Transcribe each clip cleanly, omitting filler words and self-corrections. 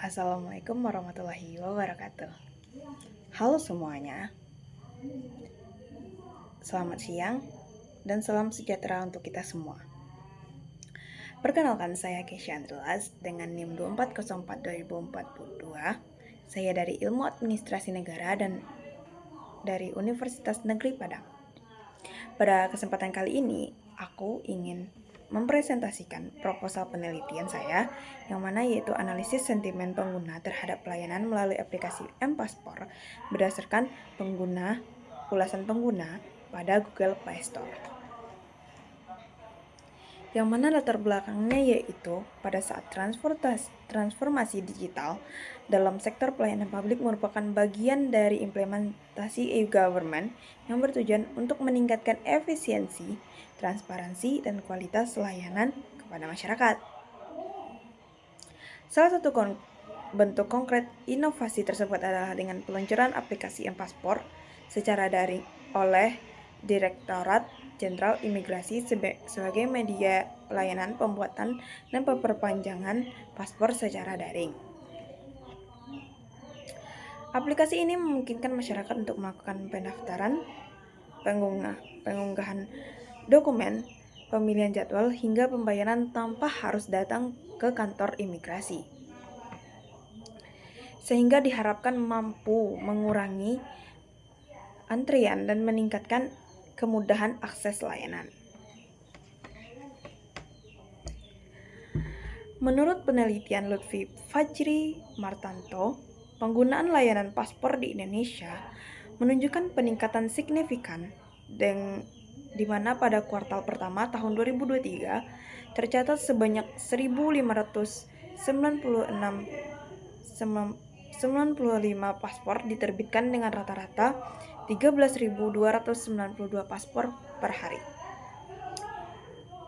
Assalamualaikum warahmatullahi wabarakatuh. Halo semuanya, selamat siang dan salam sejahtera untuk kita semua. Perkenalkan, saya Kesha Andrelas dengan NIM 2404-2042. Saya dari Ilmu Administrasi Negara dan dari Universitas Negeri Padang. Pada kesempatan kali ini, aku ingin mempresentasikan proposal penelitian saya, yang mana yaitu analisis sentimen pengguna terhadap pelayanan melalui aplikasi M-Paspor berdasarkan ulasan pengguna pada Google Play Store. Yang mana latar belakangnya yaitu pada saat transformasi digital dalam sektor pelayanan publik merupakan bagian dari implementasi e-government yang bertujuan untuk meningkatkan efisiensi, transparansi, dan kualitas layanan kepada masyarakat. Salah satu bentuk konkret inovasi tersebut adalah dengan peluncuran aplikasi M-Paspor secara daring oleh Direktorat Jenderal Imigrasi sebagai media pelayanan pembuatan dan perpanjangan paspor secara daring. Aplikasi ini memungkinkan masyarakat untuk melakukan pendaftaran, pengunggahan dokumen, pemilihan jadwal, hingga pembayaran tanpa harus datang ke kantor imigrasi. Sehingga diharapkan mampu mengurangi antrian dan meningkatkan kemudahan akses layanan. Menurut penelitian Lutfi Fajri Martanto, penggunaan layanan paspor di Indonesia menunjukkan peningkatan signifikan di mana pada kuartal pertama tahun 2023 tercatat sebanyak 1.595 paspor diterbitkan dengan rata-rata 13.292 paspor per hari.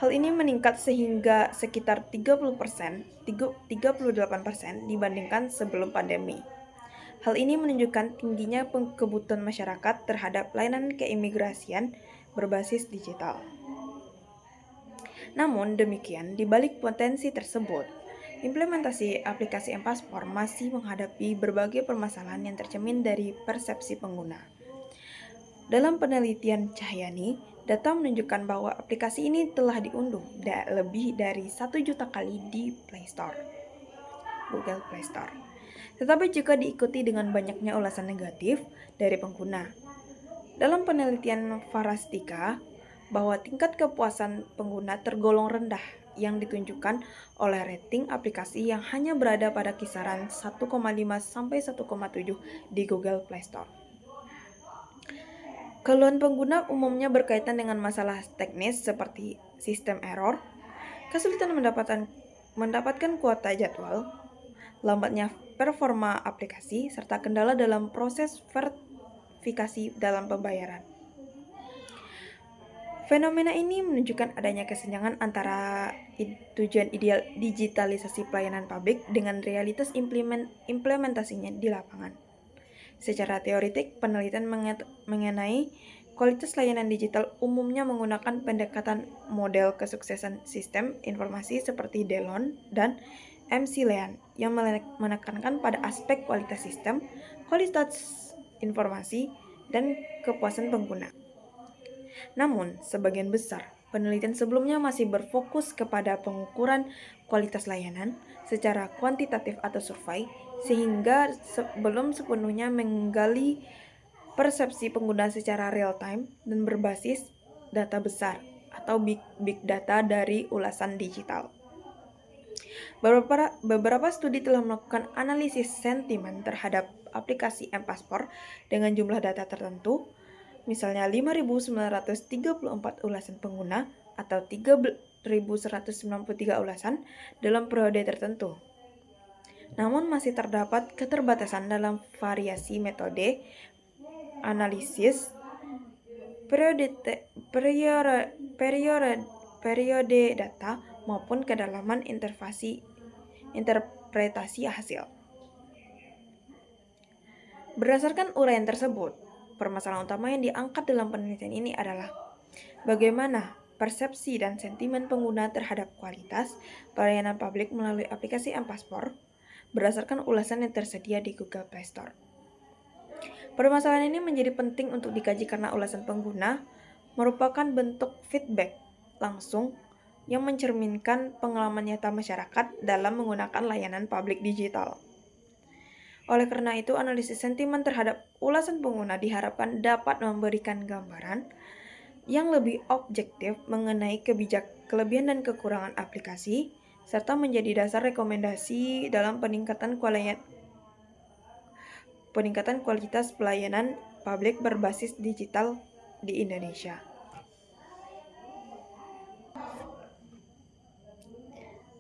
Hal ini meningkat sehingga sekitar 38% dibandingkan sebelum pandemi. Hal ini menunjukkan tingginya kebutuhan masyarakat terhadap layanan keimigrasian berbasis digital. Namun demikian, di balik potensi tersebut, implementasi aplikasi M-Paspor masih menghadapi berbagai permasalahan yang tercermin dari persepsi pengguna. Dalam penelitian Cahyani, data menunjukkan bahwa aplikasi ini telah diunduh lebih dari 1 juta kali di Google Play Store. Tetapi juga diikuti dengan banyaknya ulasan negatif dari pengguna. Dalam penelitian Farastika, bahwa tingkat kepuasan pengguna tergolong rendah yang ditunjukkan oleh rating aplikasi yang hanya berada pada kisaran 1,5 sampai 1,7 di Google Play Store. Keluhan pengguna umumnya berkaitan dengan masalah teknis seperti sistem error, kesulitan mendapatkan kuota jadwal, lambatnya performa aplikasi, serta kendala dalam proses verifikasi dalam pembayaran. Fenomena ini menunjukkan adanya kesenjangan antara tujuan ideal digitalisasi pelayanan publik dengan realitas implementasinya di lapangan. Secara teoritik, penelitian mengenai kualitas layanan digital umumnya menggunakan pendekatan model kesuksesan sistem informasi seperti DELON dan MCLean yang menekankan pada aspek kualitas sistem, kualitas informasi, dan kepuasan pengguna. Namun, sebagian besar penelitian sebelumnya masih berfokus kepada pengukuran kualitas layanan secara kuantitatif atau survei, sehingga belum sepenuhnya menggali persepsi pengguna secara real time dan berbasis data besar atau big data dari ulasan digital. Beberapa studi telah melakukan analisis sentimen terhadap aplikasi M-Paspor dengan jumlah data tertentu, misalnya 5.934 ulasan pengguna atau 3.193 ulasan dalam periode tertentu. Namun masih terdapat keterbatasan dalam variasi metode analisis periode data maupun kedalaman interpretasi hasil. Berdasarkan uraian tersebut, permasalahan utama yang diangkat dalam penelitian ini adalah bagaimana persepsi dan sentimen pengguna terhadap kualitas pelayanan publik melalui aplikasi M-Paspor berdasarkan ulasan yang tersedia di Google Play Store. Permasalahan ini menjadi penting untuk dikaji karena ulasan pengguna merupakan bentuk feedback langsung yang mencerminkan pengalaman nyata masyarakat dalam menggunakan layanan publik digital. Oleh karena itu, analisis sentimen terhadap ulasan pengguna diharapkan dapat memberikan gambaran yang lebih objektif mengenai kelebihan dan kekurangan aplikasi, serta menjadi dasar rekomendasi dalam peningkatan kualitas pelayanan publik berbasis digital di Indonesia.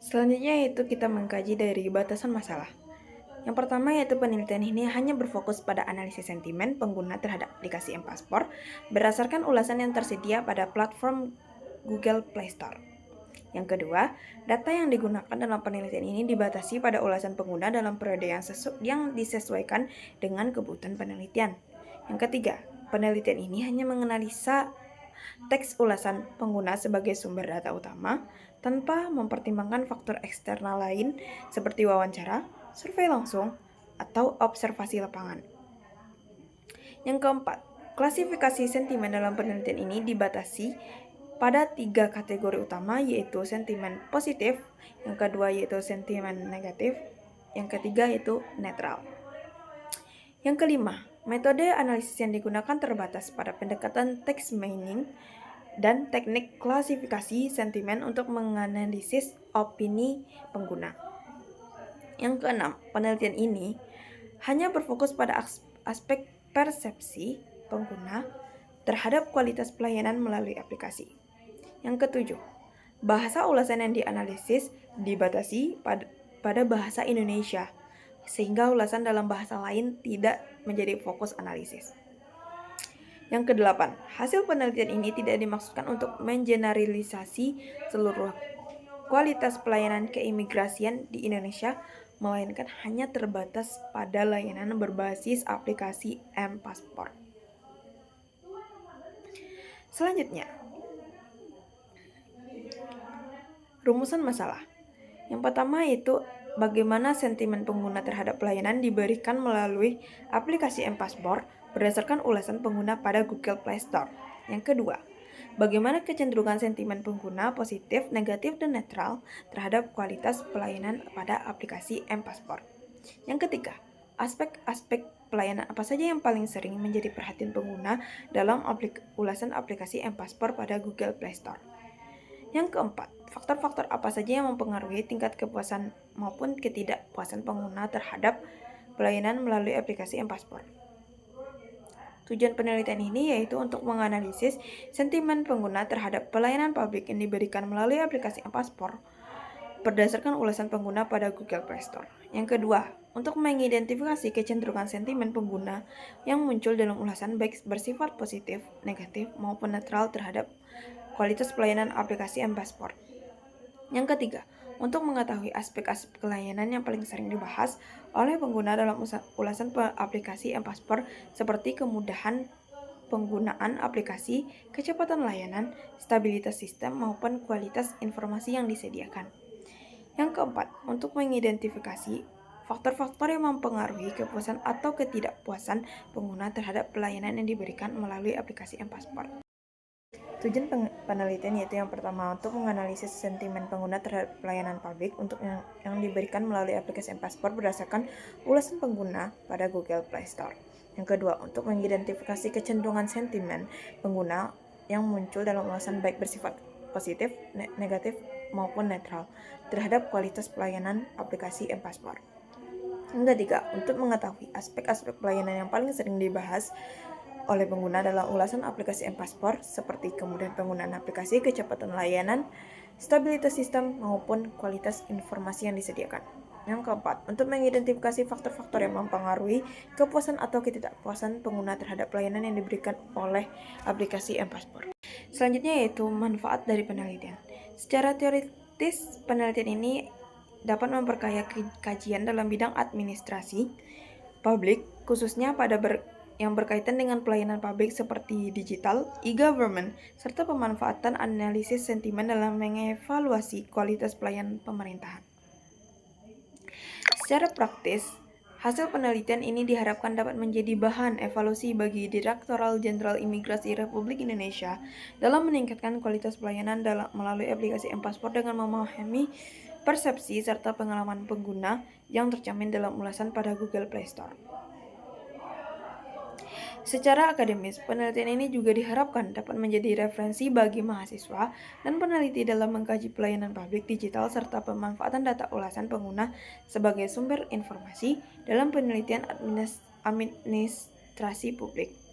Selanjutnya yaitu kita mengkaji dari batasan masalah. Yang pertama yaitu penelitian ini hanya berfokus pada analisis sentimen pengguna terhadap aplikasi M-Paspor berdasarkan ulasan yang tersedia pada platform Google Play Store. Yang kedua, data yang digunakan dalam penelitian ini dibatasi pada ulasan pengguna dalam periode yang disesuaikan dengan kebutuhan penelitian. Yang ketiga, penelitian ini hanya menganalisa teks ulasan pengguna sebagai sumber data utama tanpa mempertimbangkan faktor eksternal lain seperti wawancara, survei langsung, atau observasi lapangan. Yang keempat, klasifikasi sentimen dalam penelitian ini dibatasi pada 3 kategori utama, yaitu sentimen positif, yang kedua yaitu sentimen negatif, yang ketiga yaitu netral. Yang kelima, metode analisis yang digunakan terbatas pada pendekatan text mining dan teknik klasifikasi sentimen untuk menganalisis opini pengguna. Yang keenam, penelitian ini hanya berfokus pada aspek persepsi pengguna terhadap kualitas pelayanan melalui aplikasi. Yang ketujuh, bahasa ulasan yang dianalisis dibatasi pada bahasa Indonesia, sehingga ulasan dalam bahasa lain tidak menjadi fokus analisis. Yang kedelapan, hasil penelitian ini tidak dimaksudkan untuk mengeneralisasi seluruh kualitas pelayanan keimigrasian di Indonesia, melainkan hanya terbatas pada layanan berbasis aplikasi M-Paspor. Selanjutnya, rumusan masalah. Yang pertama yaitu bagaimana sentimen pengguna terhadap pelayanan diberikan melalui aplikasi M-Paspor berdasarkan ulasan pengguna pada Google Play Store. Yang kedua, bagaimana kecenderungan sentimen pengguna positif, negatif, dan netral terhadap kualitas pelayanan pada aplikasi M-Paspor. Yang ketiga, aspek-aspek pelayanan apa saja yang paling sering menjadi perhatian pengguna dalam ulasan aplikasi M-Paspor pada Google Play Store. Yang keempat, faktor-faktor apa saja yang mempengaruhi tingkat kepuasan maupun ketidakpuasan pengguna terhadap pelayanan melalui aplikasi M-Paspor. Tujuan penelitian ini yaitu untuk menganalisis sentimen pengguna terhadap pelayanan publik yang diberikan melalui aplikasi M-Paspor berdasarkan ulasan pengguna pada Google Play Store. Yang kedua, untuk mengidentifikasi kecenderungan sentimen pengguna yang muncul dalam ulasan baik bersifat positif, negatif, maupun netral terhadap kualitas pelayanan aplikasi M-Paspor. Yang ketiga, untuk mengetahui aspek-aspek pelayanan yang paling sering dibahas oleh pengguna dalam ulasan aplikasi M-Paspor seperti kemudahan penggunaan aplikasi, kecepatan layanan, stabilitas sistem, maupun kualitas informasi yang disediakan. Yang keempat, untuk mengidentifikasi faktor-faktor yang mempengaruhi kepuasan atau ketidakpuasan pengguna terhadap pelayanan yang diberikan melalui aplikasi M-Paspor. Tujuan penelitian yaitu yang pertama untuk menganalisis sentimen pengguna terhadap pelayanan publik untuk yang diberikan melalui aplikasi M-Paspor berdasarkan ulasan pengguna pada Google Play Store. Yang kedua, untuk mengidentifikasi kecenderungan sentimen pengguna yang muncul dalam ulasan baik bersifat positif, negatif, maupun netral terhadap kualitas pelayanan aplikasi M-Paspor. Yang ketiga, untuk mengetahui aspek-aspek pelayanan yang paling sering dibahas oleh pengguna dalam ulasan aplikasi M-Paspor seperti kemudahan penggunaan aplikasi, kecepatan layanan, stabilitas sistem, maupun kualitas informasi yang disediakan. Yang keempat, untuk mengidentifikasi faktor-faktor yang mempengaruhi kepuasan atau ketidakpuasan pengguna terhadap pelayanan yang diberikan oleh aplikasi M-Paspor. Selanjutnya yaitu manfaat dari penelitian. Secara teoritis, penelitian ini dapat memperkaya kajian dalam bidang administrasi publik, khususnya pada yang berkaitan dengan pelayanan publik seperti digital, e-government, serta pemanfaatan analisis sentimen dalam mengevaluasi kualitas pelayanan pemerintahan. Secara praktis, hasil penelitian ini diharapkan dapat menjadi bahan evaluasi bagi Direktorat Jenderal Imigrasi Republik Indonesia dalam meningkatkan kualitas pelayanan melalui aplikasi M-Paspor dengan memahami persepsi serta pengalaman pengguna yang tercermin dalam ulasan pada Google Play Store. Secara akademis, penelitian ini juga diharapkan dapat menjadi referensi bagi mahasiswa dan peneliti dalam mengkaji pelayanan publik digital serta pemanfaatan data ulasan pengguna sebagai sumber informasi dalam penelitian administrasi publik.